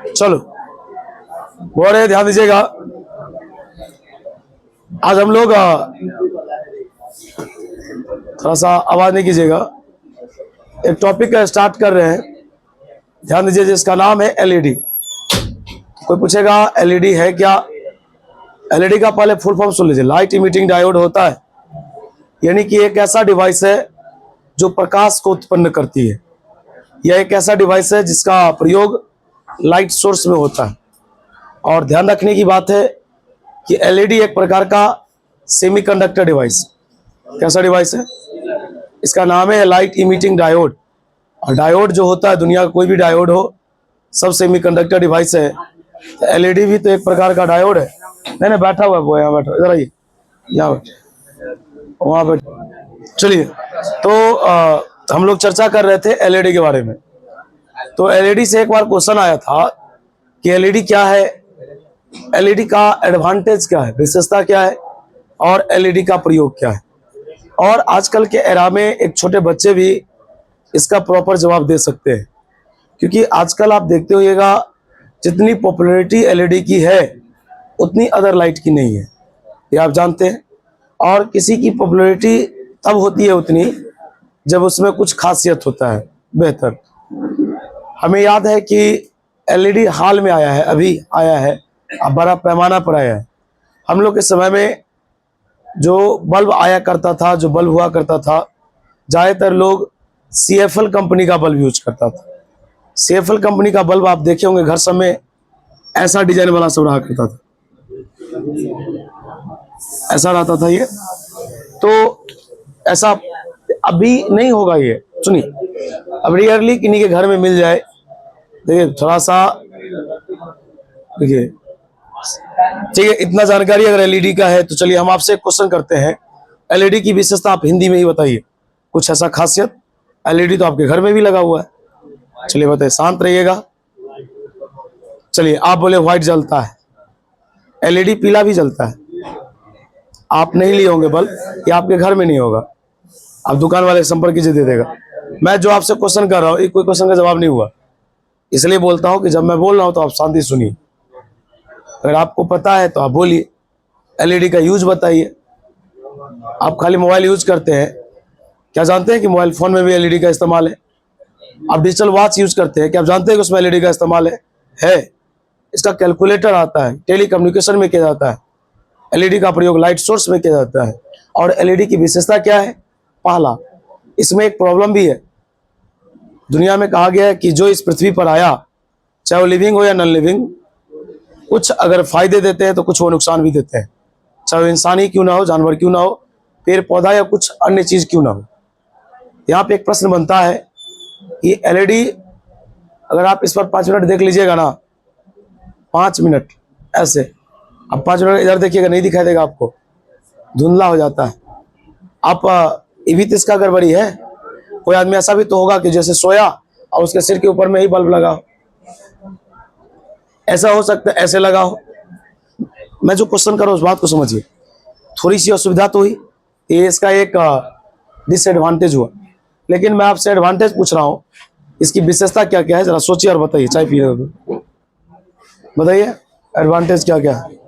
चलो बोरे ध्यान दीजिएगा। आज हम लोग थोड़ा सा आवाज नहीं कीजिएगा, एक टॉपिक का स्टार्ट कर रहे हैं। ध्यान दीजिए, जिसका नाम है एलईडी। कोई पूछेगा एलईडी है क्या? एलईडी का पहले फुल फॉर्म सुन लीजिए। लाइट इमिटिंग डायोड होता है, यानी कि एक ऐसा डिवाइस है जो प्रकाश को उत्पन्न करती है। यह एक ऐसा डिवाइस है जिसका प्रयोग लाइट सोर्स में होता है। और ध्यान रखने की बात है कि एलईडी एक प्रकार का सेमीकंडक्टर डिवाइस। कैसा डिवाइस है? इसका नाम है लाइट इमिटिंग डायोड। और डायोड जो होता है, दुनिया का कोई भी डायोड हो, सब सेमीकंडक्टर डिवाइस है। तो एलईडी भी तो एक प्रकार का डायोड है। नहीं बैठा हुआ है वो, यहाँ बैठो, इधर आइए, यहाँ बैठो, वहाँ बैठो। चलिए, तो हम लोग चर्चा कर रहे थे एलईडी के बारे में। तो एलईडी से एक बार क्वेश्चन आया था कि एलईडी क्या है, एलईडी का एडवांटेज क्या है, विशेषता क्या है, और एलईडी का प्रयोग क्या है। और आजकल के एरा में एक छोटे बच्चे भी इसका प्रॉपर जवाब दे सकते हैं, क्योंकि आजकल आप देखते होइएगा जितनी पॉपुलैरिटी एलईडी की है उतनी अदर लाइट की नहीं है, ये आप जानते हैं। और किसी की पॉपुलैरिटी तब होती है उतनी जब उसमें कुछ खासियत होता है बेहतर। हमें याद है कि एलईडी हाल में आया है, अभी आया है, अब बड़ा पैमाना पर आया है। हम लोग के समय में जो बल्ब आया करता था, जो बल्ब हुआ करता था, ज़्यादातर लोग सीएफएल कंपनी का बल्ब यूज करता था। सीएफएल कंपनी का बल्ब आप देखे होंगे घर सब में, ऐसा डिजाइन वाला सब रहा करता था, ऐसा रहता था ये। तो ऐसा अभी नहीं होगा ये, सुनिए, अब रियरली किन्हीं के घर में मिल जाए। देखिए थोड़ा सा, देखिए ठीक है, इतना जानकारी अगर एलईडी का है तो चलिए हम आपसे एक क्वेश्चन करते हैं। एलईडी की विशेषता आप हिंदी में ही बताइए, कुछ ऐसा खासियत। एलईडी तो आपके घर में भी लगा हुआ है, चलिए बताइए, शांत रहिएगा। चलिए, आप बोले व्हाइट जलता है, एलईडी पीला भी जलता है। आप नहीं लिए होंगे बल्ब, ये आपके घर में नहीं होगा, आप दुकान वाले संपर्क कीजिए, दे देगा। मैं जो आपसे क्वेश्चन कर रहा हूँ, कोई क्वेश्चन का जवाब नहीं हुआ, इसलिए बोलता हूँ कि जब मैं बोल रहा हूँ तो आप शांति सुनिए। अगर आपको पता है तो आप बोलिए, एलईडी का यूज बताइए। आप खाली मोबाइल यूज करते हैं, क्या जानते हैं कि मोबाइल फोन में भी एलईडी का इस्तेमाल है? आप डिजिटल वॉच यूज करते हैं, क्या आप जानते हैं कि उसमें एलईडी का इस्तेमाल है? इसका कैलकुलेटर आता है, टेलीकम्युनिकेशन में किया जाता है। एलईडी का प्रयोग लाइट सोर्स में किया जाता है। और एलईडी की विशेषता क्या है? पहला, इसमें एक प्रॉब्लम भी है। दुनिया में कहा गया है कि जो इस पृथ्वी पर आया, चाहे वो लिविंग हो या नॉन लिविंग, कुछ अगर फायदे देते हैं तो कुछ वो नुकसान भी देते हैं। चाहे वो इंसान ही क्यों ना हो, जानवर क्यों ना हो, पेड़ पौधा या कुछ अन्य चीज क्यों ना हो। यहाँ पे एक प्रश्न बनता है कि एलईडी, अगर आप इस पर 5 मिनट देख लीजिएगा ना, 5 मिनट ऐसे, अब 5 मिनट इधर देखिएगा, नहीं दिखाई देगा आपको, धुंधला हो जाता है। आप ये भी तो इसका गड़बड़ी है। कोई आदमी ऐसा भी तो होगा कि जैसे सोया और उसके सिर के ऊपर में ही बल्ब लगा, ऐसा हो सकता है, ऐसे लगा हो। मैं जो क्वेश्चन कर रहा हूँ उस बात को समझिए। थोड़ी सी असुविधा तो हुई, ये इसका एक डिसएडवांटेज हुआ, लेकिन मैं आपसे एडवांटेज पूछ रहा हूँ, इसकी विशेषता क्या क्या है, जरा सोचिए और बताइए। चाय पिए बताइए, एडवांटेज क्या क्या है?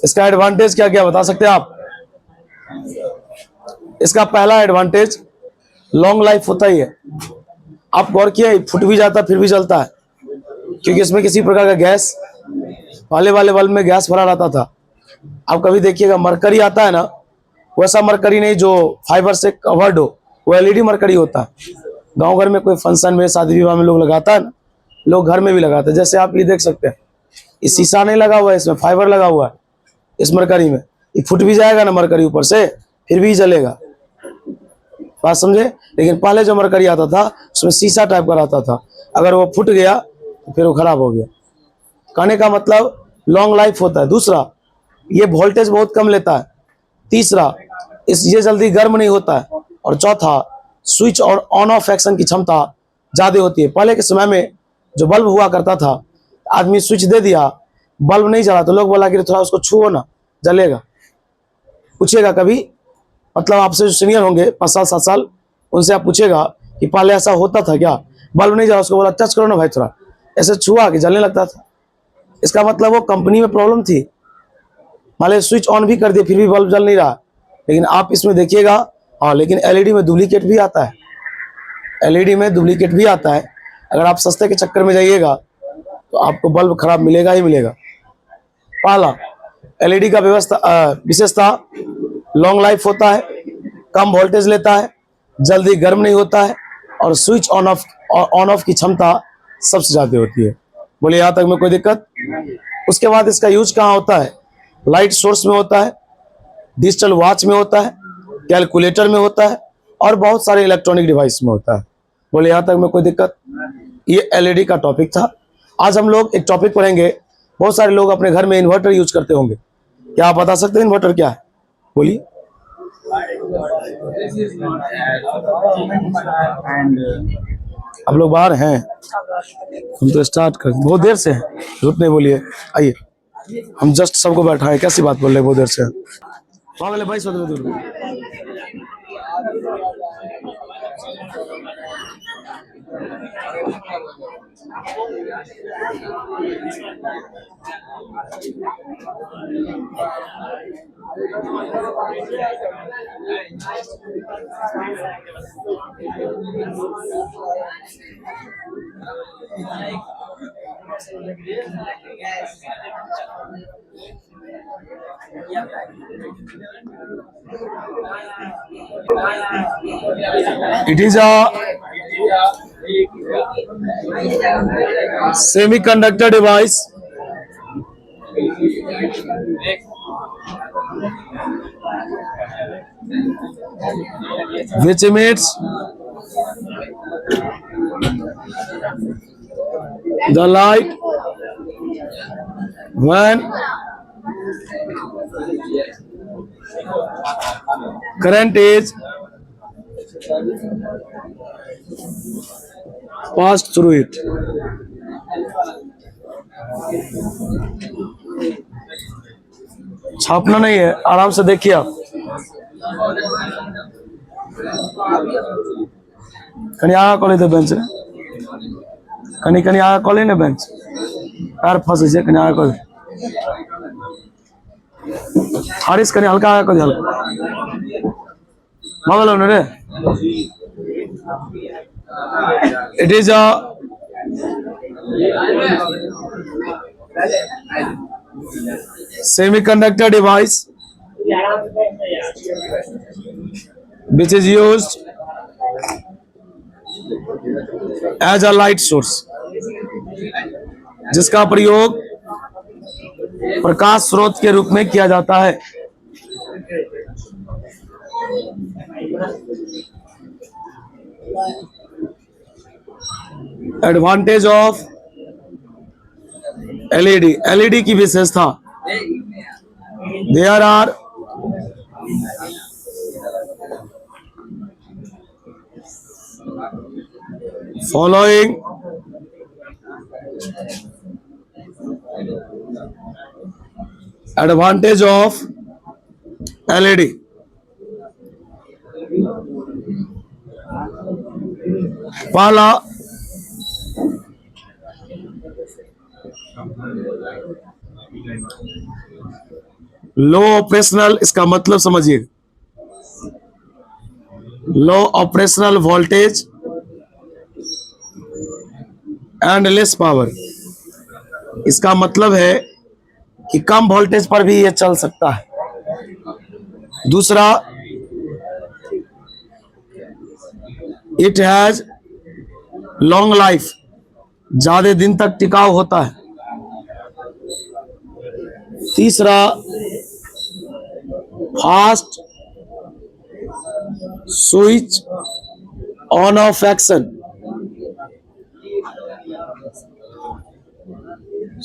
इसका एडवांटेज क्या क्या बता सकते हैं आप? इसका पहला एडवांटेज लॉन्ग लाइफ होता ही है। आप गौर किया, फुट भी जाता फिर भी चलता है, क्योंकि इसमें किसी प्रकार का गैस, पहले वाले बल्ब में गैस भरा रहता था। आप कभी देखिएगा मरकरी आता है ना, वैसा मरकरी नहीं जो फाइबर से कवर्ड हो, वो एलईडी मरकरी होता है। गांव घर में कोई फंक्शन में, शादी विवाह में लोग लगाता है ना, लोग घर में भी लगाते हैं। जैसे आप ये देख सकते हैं, इस शीशा नहीं लगा हुआ है, इसमें फाइबर लगा हुआ है। इस मरकरी में ये फुट भी जाएगा ना मरकरी ऊपर से, फिर भी जलेगा, बात समझे। लेकिन पहले जो मरकरी आता था उसमें शीशा टाइप का रहता था, अगर वो फूट गया तो फिर वो खराब हो गया। कहने का मतलब लॉन्ग लाइफ होता है। दूसरा, ये वोल्टेज बहुत कम लेता है। तीसरा, ये जल्दी गर्म नहीं होता है। और चौथा, स्विच और ऑन ऑफ एक्शन की क्षमता ज्यादा होती है। पहले के समय में जो बल्ब हुआ करता था, आदमी स्विच दे दिया, बल्ब नहीं जला तो लोग बोला कि थोड़ा उसको छुओ ना, जलेगा। पूछेगा कभी, मतलब आपसे जो सीनियर होंगे 5 साल 7 साल, उनसे आप पूछेगा कि पहले ऐसा होता था क्या, बल्ब नहीं जला, उसको बोला टच करो ना भाई, थोड़ा ऐसे छुआ कि जलने लगता था। इसका मतलब वो कंपनी में प्रॉब्लम थी, मान लीजिए स्विच ऑन भी कर दिए फिर भी बल्ब जल नहीं रहा। लेकिन आप इसमें देखिएगा, हाँ, लेकिन एलईडी में डुप्लीकेट भी आता है, एलईडी में डुप्लीकेट भी आता है। अगर आप सस्ते के चक्कर में जाइएगा तो आपको बल्ब खराब मिलेगा ही मिलेगा। पहला, एलईडी का विशेषता लॉन्ग लाइफ होता है, कम वोल्टेज लेता है, जल्दी गर्म नहीं होता है, और स्विच ऑन ऑफ की क्षमता सबसे ज्यादा होती है। बोलिए यहाँ तक में कोई दिक्कत? उसके बाद इसका यूज कहाँ होता है? लाइट सोर्स में होता है, डिजिटल वॉच में होता है, कैलकुलेटर में होता है, और बहुत सारे इलेक्ट्रॉनिक डिवाइस में होता है। बोले यहाँ तक में कोई दिक्कत? ये एलईडी का टॉपिक था। आज हम लोग एक टॉपिक पढ़ेंगे। बहुत सारे लोग अपने घर में इन्वर्टर यूज करते होंगे, क्या आप बता सकते हैं इन्वर्टर क्या है? बोलिए। आप लोग बाहर हैं, हम तो स्टार्ट कर बहुत देर से हैं, झूठ नहीं बोलिए। आइए, हम जस्ट सबको बैठाएं, कैसी बात बोल रहे हैं बहुत देर से? भाई दूर। It is a semiconductor device which emits the light when current is passed through it. छापना नहीं है, आराम से देखिए आप। कहीं आगा कॉलेज थे बेंच, कहीं आगा कॉलेज ने बेंच पैर फंसे से, कहीं आगा कॉलेज हारिस, कहीं हल्का आगा कॉलेज हल्का बगल होने रे। It is a semiconductor device which is used as a light source, जिसका प्रयोग प्रकाश स्रोत के रूप में किया जाता है। एडवांटेज ऑफ एलईडी, एलईडी की विशेषता, there are following advantage of LED. पहला, लो ऑपरेशनल, इसका मतलब समझिए, low operational voltage and less power. इसका मतलब है कि कम वोल्टेज पर भी यह चल सकता है। दूसरा, इट हैज लॉन्ग लाइफ, ज्यादा दिन तक टिकाऊ होता है। तीसरा, fast switch on off action,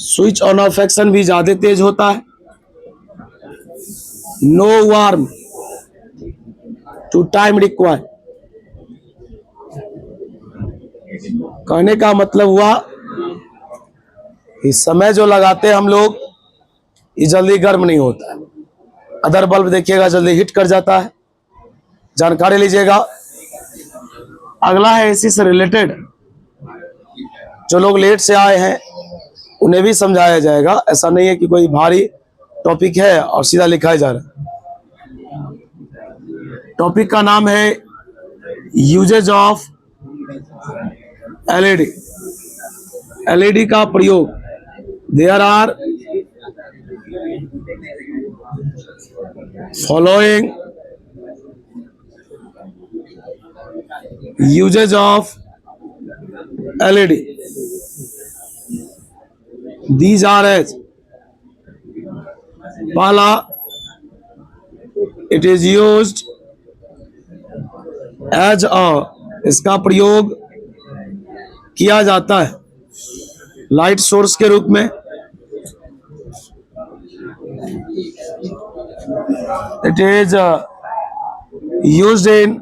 switch on off action भी ज्यादा तेज होता है। No warm to time required, कहने का मतलब हुआ कि समय जो लगाते हैं हम लोग, ये जल्दी गर्म नहीं होता है। अदर बल्ब देखिएगा जल्दी हिट कर जाता है, जानकारी लीजिएगा। अगला है एसी से रिलेटेड, जो लोग लेट से आए हैं उन्हें भी समझाया जाएगा। ऐसा नहीं है कि कोई भारी टॉपिक है और सीधा लिखाया जा रहा है। टॉपिक का नाम है यूजेज ऑफ एलईडी। एलईडी का प्रयोग। There are following usages of LED. These are as पहला, it is used as a, इसका प्रयोग किया जाता है लाइट सोर्स के रूप में। It is used in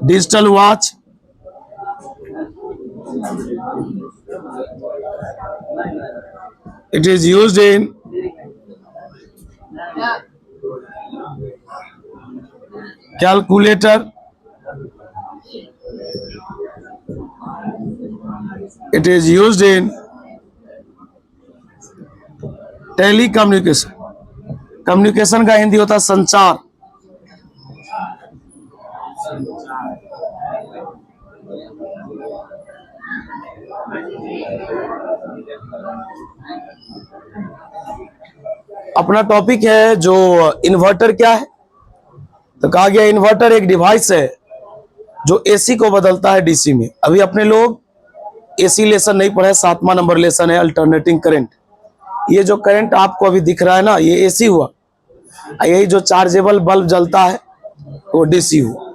digital watch, it is used in calculator, it is used in telecommunication. Communication का हिंदी होता है संचार। अपना टॉपिक है जो इन्वर्टर क्या है। तो कहा गया इन्वर्टर एक डिवाइस है जो एसी को बदलता है डीसी में। अभी अपने लोग एसी लेसन नहीं पढ़े, 7वां नंबर लेसन है अल्टरनेटिंग करंट। ये जो करंट आपको अभी दिख रहा है ना, ये एसी हुआ। यही जो चार्जेबल बल्ब जलता है वो डीसी हुआ।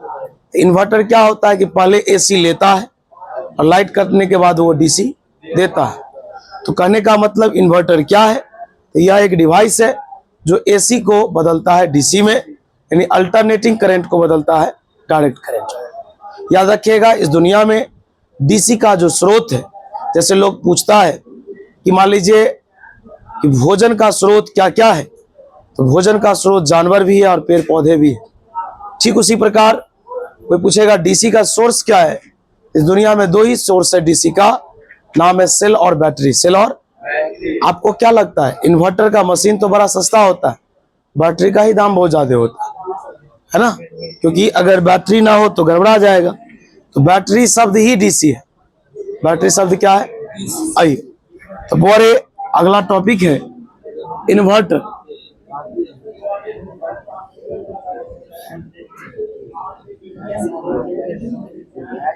इन्वर्टर क्या होता है कि पहले एसी लेता है और लाइट कटने के बाद वो डीसी देता है। तो कहने का मतलब इन्वर्टर क्या है, तो यह एक डिवाइस है जो एसी को बदलता है डीसी में, यानी अल्टरनेटिंग करंट को बदलता है डायरेक्ट करंट। याद रखिएगा, इस दुनिया में डीसी का जो स्रोत है, जैसे लोग पूछता है कि मान लीजिए कि भोजन का स्रोत क्या क्या है, तो भोजन का स्रोत जानवर भी है और पेड़ पौधे भी है। ठीक उसी प्रकार कोई पूछेगा डीसी का सोर्स क्या है, इस दुनिया में 2 ही सोर्स है डीसी का, नाम है सेल और बैटरी। सेल और आपको क्या लगता है, इन्वर्टर का मशीन तो बड़ा सस्ता होता है, बैटरी का ही दाम बहुत ज्यादा होता है ना, क्योंकि अगर बैटरी ना हो तो गड़बड़ा जाएगा। तो बैटरी शब्द ही डीसी है। बैटरी शब्द क्या है, आई। तो बोरे अगला टॉपिक है inverter.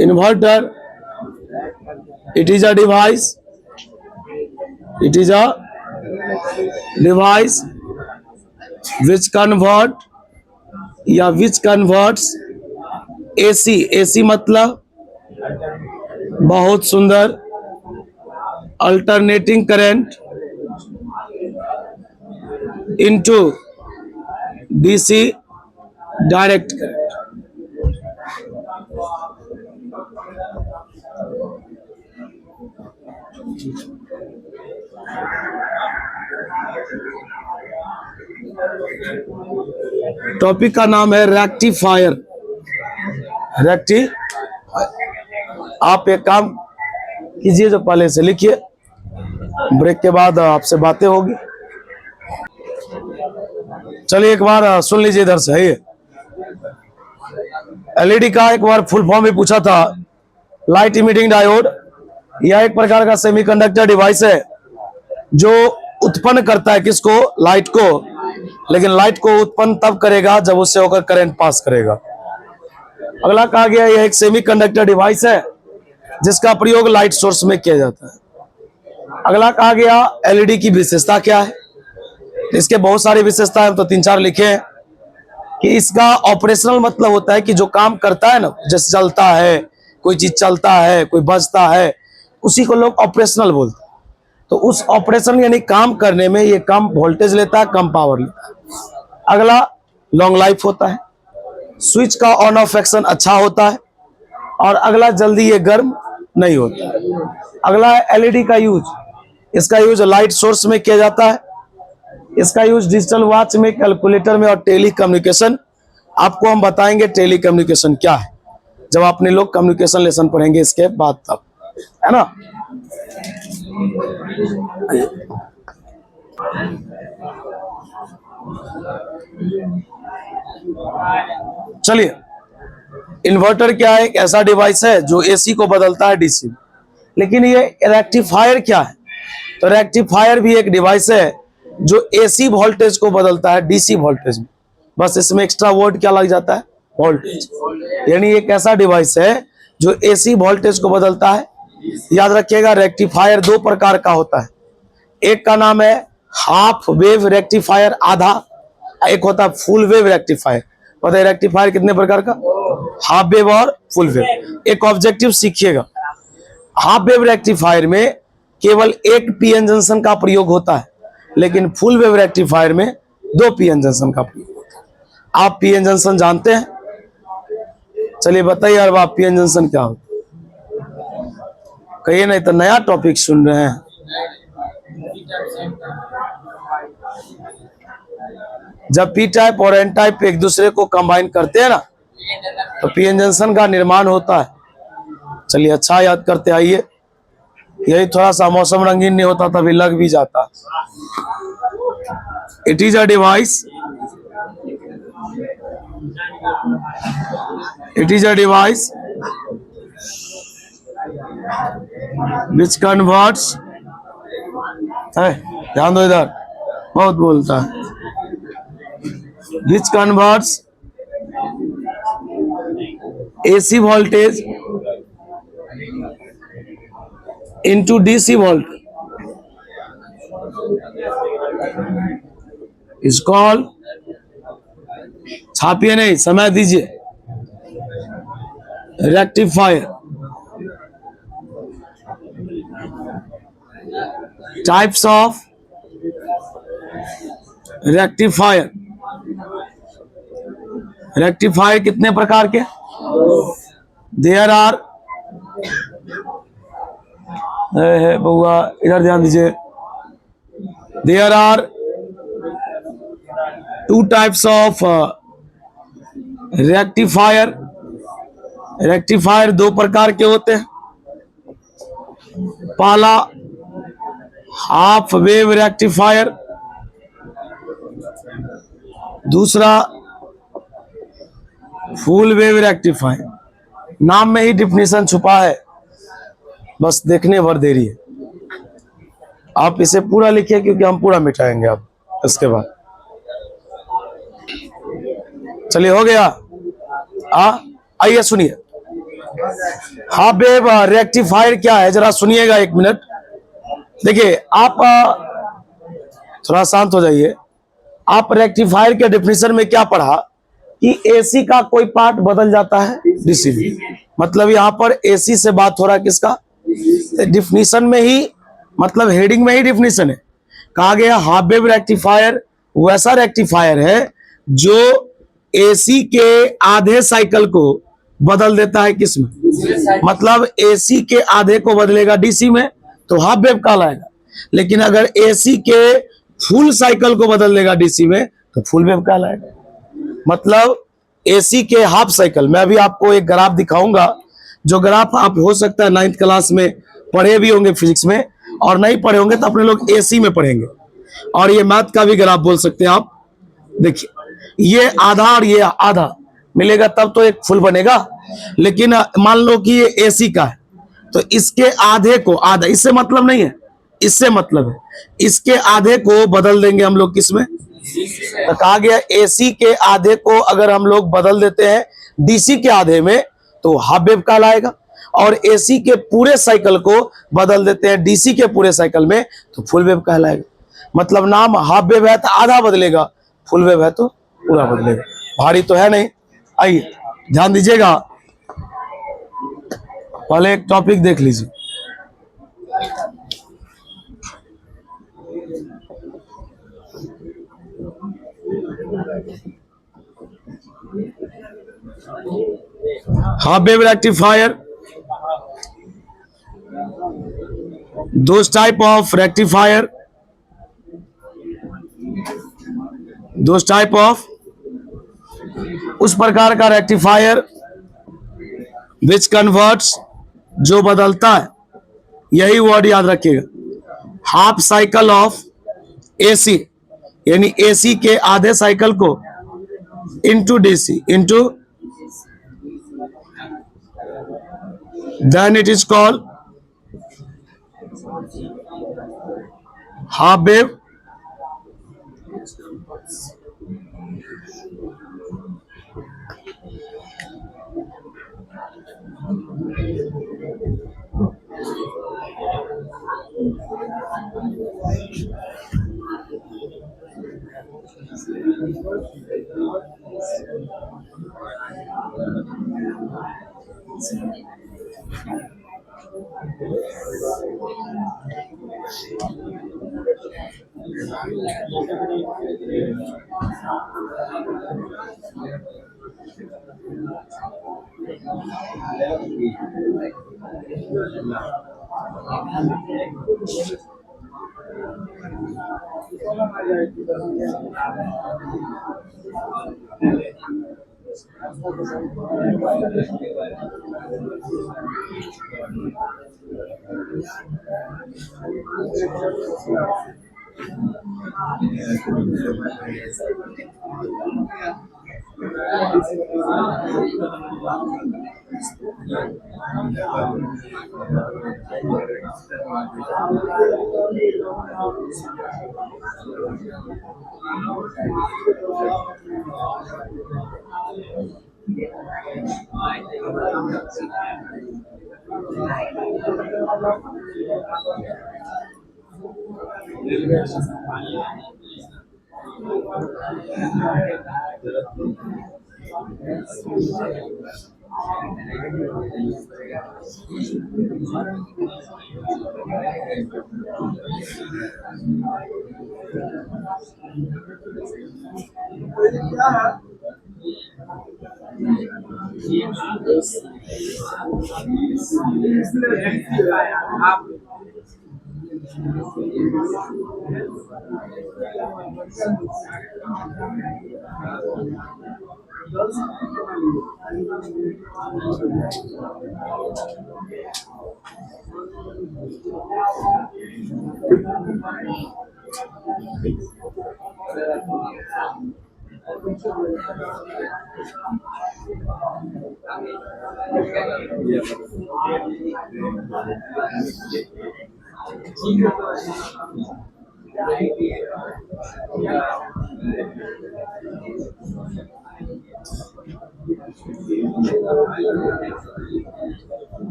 Inverter, it is a device, it is a device which convert या which converts AC, AC मतलब बहुत सुंदर, alternating current into DC direct current. Topic का नाम है रेक्टिफायर। आप एक काम कीजिए, जो पहले से लिखिए, ब्रेक के बाद आपसे बातें होगी। चलिए एक बार सुन लीजिए इधर से। एलईडी का एक बार फुल फॉर्म भी पूछा था, लाइट इमिटिंग डायोड। यह एक प्रकार का सेमीकंडक्टर डिवाइस है जो उत्पन्न करता है किसको, लाइट को, लेकिन लाइट को उत्पन्न तब करेगा जब उससे होकर करंट पास करेगा। अगला कहा गया यह एक सेमीकंडक्टर डिवाइस है जिसका प्रयोग लाइट सोर्स में किया जाता है। अगला कहा गया एलईडी की विशेषता क्या है। इसके बहुत सारी विशेषताएं, हम तो 3-4 लिखे हैं। कि इसका ऑपरेशनल मतलब होता है कि जो काम करता है ना, जैसे चलता है, कोई चीज चलता है, कोई बजता है, उसी को लोग ऑपरेशनल बोलते हैं। तो उस ऑपरेशन यानी काम करने में ये कम वोल्टेज लेता है, कम पावर लेता है। अगला लॉन्ग लाइफ होता है, स्विच का ऑन ऑफ एक्शन अच्छा होता है, और अगला जल्दी ये गर्म नहीं होता है। अगला है एलईडी का यूज। इसका यूज लाइट सोर्स में किया जाता है। इसका यूज डिजिटल वॉच में, कैलकुलेटर में और टेली कम्युनिकेशन। आपको हम बताएंगे टेली कम्युनिकेशन क्या है जब अपने लोग कम्युनिकेशन लेसन पढ़ेंगे इसके बाद, तब, है ना। चलिए, इन्वर्टर क्या है? एक ऐसा डिवाइस है जो एसी को बदलता है डीसी। लेकिन ये रेक्टिफायर क्या है? तो रेक्टिफायर भी एक डिवाइस है जो एसी वोल्टेज को बदलता है डीसी वोल्टेज में। बस इसमें एक्स्ट्रा वर्ड क्या लग जाता है? वोल्टेज। यानी एक ऐसा डिवाइस है जो एसी वोल्टेज को बदलता है। याद रखिएगा, रेक्टिफायर दो प्रकार का होता है। एक का नाम है हाफ वेव रेक्टिफायर, आधा। एक होता है फुल वेव रेक्टिफायर। पता है रेक्टिफायर कितने प्रकार का? हाफ वेव और फुल वेव। एक ऑब्जेक्टिव सीखिएगा, हाफ वेव रेक्टिफायर में केवल एक पीएन जंक्शन का प्रयोग होता है, लेकिन फुल वेव रेक्टिफायर में दो पीएन जंक्शन का प्रयोग होता है। आप पीएन जंक्शन जानते हैं? चलिए बताइए यार, आप पीएन जंक्शन क्या होता है? कहिए, नहीं तो नया टॉपिक सुन रहे हैं। जब पी टाइप और एन टाइप एक दूसरे को कंबाइन करते हैं ना, तो पीएन जंक्शन का निर्माण होता है। चलिए अच्छा याद करते आइए। यही थोड़ा सा मौसम रंगीन नहीं होता तभी लग भी जाता। It is a device, it is a device which converts, ध्यान दो इधर, बहुत बोलता है, which converts AC voltage into DC voltage is called, छापिए नहीं, समय दीजिए, rectifier. Types of rectifier, rectifier कितने प्रकार के? देयर आर, बउआ इधर ध्यान दीजिए, there are two types of rectifier. Rectifier दो प्रकार के होते हैं। पहला हाफ वेव रेक्टिफायर, दूसरा फुल वेव रेक्टिफायर। नाम में ही डिफिनेशन छुपा है, बस देखने भर देरी है। आप इसे पूरा लिखिए क्योंकि हम पूरा मिटाएंगे अब इसके बाद। चलिए हो गया। आइए सुनिए, हाफ वेव रेक्टिफायर क्या है जरा सुनिएगा, एक मिनट। देखिए आप थोड़ा शांत हो जाइए। आप रेक्टिफायर के डिफिनेशन में क्या पढ़ा कि एसी का कोई पार्ट बदल जाता है डीसी में। मतलब यहां पर एसी से बात हो रहा है किसका? डिफिनेशन में ही, मतलब हेडिंग में ही डिफिनेशन है। कहा गया हाफ वेव रेक्टिफायर वैसा रेक्टिफायर है जो एसी के आधे साइकिल को बदल देता है किसमें? मतलब एसी के आधे को बदलेगा डीसी में तो हाफ वेव कहलाएगा, लेकिन अगर एसी के फुल साइकिल को बदल देगा डीसी में तो फुल वेव कहलाएगा। मतलब एसी के हाफ साइकिल, मैं अभी आपको एक ग्राफ दिखाऊंगा, जो ग्राफ आप हो सकता है 9th क्लास में पढ़े भी होंगे फिजिक्स में, और नहीं पढ़े होंगे तो अपने लोग एसी में पढ़ेंगे। और ये मैथ का भी ग्राफ बोल सकते हैं आप। देखिए ये आधा और ये आधा मिलेगा तब तो एक फुल बनेगा, लेकिन मान लो कि ये एसी का है तो इसके आधे को, आधा इससे मतलब नहीं है, इससे मतलब है इसके आधे को बदल देंगे हम लोग किसमें? तो कहा गया एसी के आधे को अगर हम लोग बदल देते हैं डीसी के आधे में तो हाफ वेव कहलाएगा, और एसी के पूरे साइकिल को बदल देते हैं डीसी के पूरे साइकिल में तो फुल वेव कहलाएगा। मतलब नाम हाफ वेव है तो आधा बदलेगा, फुल वेव है तो पूरा बदलेगा। भारी तो है नहीं। आइए ध्यान दीजिएगा, पहले एक टॉपिक देख लीजिए। Half wave rectifier, those type of rectifier those type of, उस प्रकार का रेक्टिफायर विच कन्वर्ट्स, जो बदलता है, यही वर्ड याद रखिएगा। हाफ साइकिल ऑफ एसी, यानी एसी के आधे साइकिल को into DC, into, then it is called half wave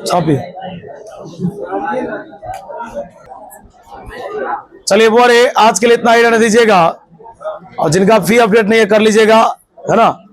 छापिए। चलिए बोरे, आज के लिए इतना ही रहने दीजिएगा, और जिनका फी अपडेट नहीं है कर लीजिएगा, है ना।